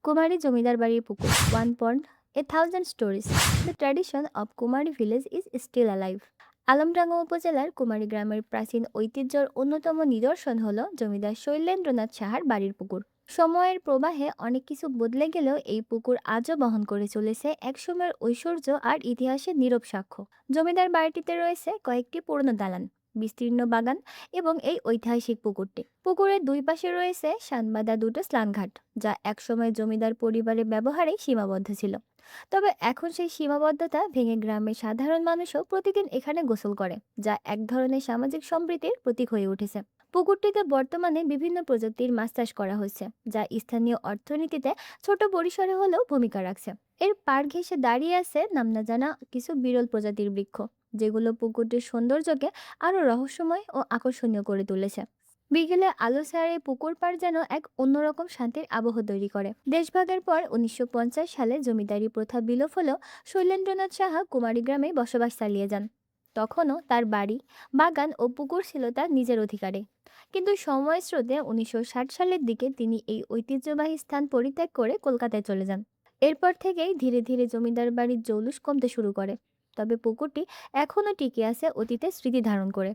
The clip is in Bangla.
কুমারী জমিদার বাড়ির পুকুর, one pond, a thousand stories. The tradition of Kumari village is still alive. Alamdanga উপজেলার কুমারী গ্রামের প্রাচীন ঐতিহ্যের অন্যতম নিদর্শন হল জমিদার শৈলেন্দ্রনাথ সাহার বাড়ির পুকুর। সময়ের প্রবাহে অনেক কিছু বদলে গেলেও এই পুকুর আজও বহন করে চলেছে একসময়ের ঐশ্বর্য আর ইতিহাসের নীরব সাক্ষ্য। জমিদার বাড়িটিতে রয়েছে কয়েকটি পুরনো দালান, বিস্তীর্ণ বাগান এবং এই ঐতিহাসিক পুকুরটি। পুকুরের দুই পাশে রয়েছে সানবাঁধা দুটো স্নানঘাট, যা একসময় জমিদার পরিবারের ব্যবহারে সীমাবদ্ধ ছিল। তবে এখন সেই সীমাবদ্ধতা ভেঙে গ্রামের সাধারণ মানুষও প্রতিদিন এখানে গোসল করে, যা এক ধরনের সামাজিক সম্প্রীতির প্রতীক হয়ে উঠেছে। পুকুরটিতে বর্তমানে বিভিন্ন প্রজাতির মাছ চাষ করা হচ্ছে, যা স্থানীয় অর্থনীতিতে ছোট পরিসরে হলেও ভূমিকা রাখছে। এর পাড় ঘেঁষে দাঁড়িয়ে আছে নাম না জানা কিছু বিরল প্রজাতির বৃক্ষ, যেগুলো পুকুরটির সৌন্দর্যকে আরো রহস্যময় ও আকর্ষণীয় করে তুলেছে। বিকেলে আলো ছায়া এই পুকুর পাড় যেন এক অন্যরকম শান্তির আবহ তৈরি করে। দেশভাগের পর ১৯৫০ সালে জমিদারি প্রথা বিলোপ হলেও শৈলেন্দ্রনাথ সাহা কুমারী গ্রামে বসবাস চালিয়ে যান। তখনও তার বাড়ি, বাগান ও পুকুর ছিল তার নিজের অধিকারে। কিন্তু সময়ের স্রোতে ১৯৬০ সালের দিকে তিনি এই ঐতিহ্যবাহী স্থান পরিত্যাগ করে কলকাতায় চলে যান। এরপর থেকেই ধীরে ধীরে জমিদার বাড়ির জৌলুস কমতে শুরু করে। তবে পুকুরটি এখনও টিকে আছে অতীতের স্মৃতি ধারণ করে।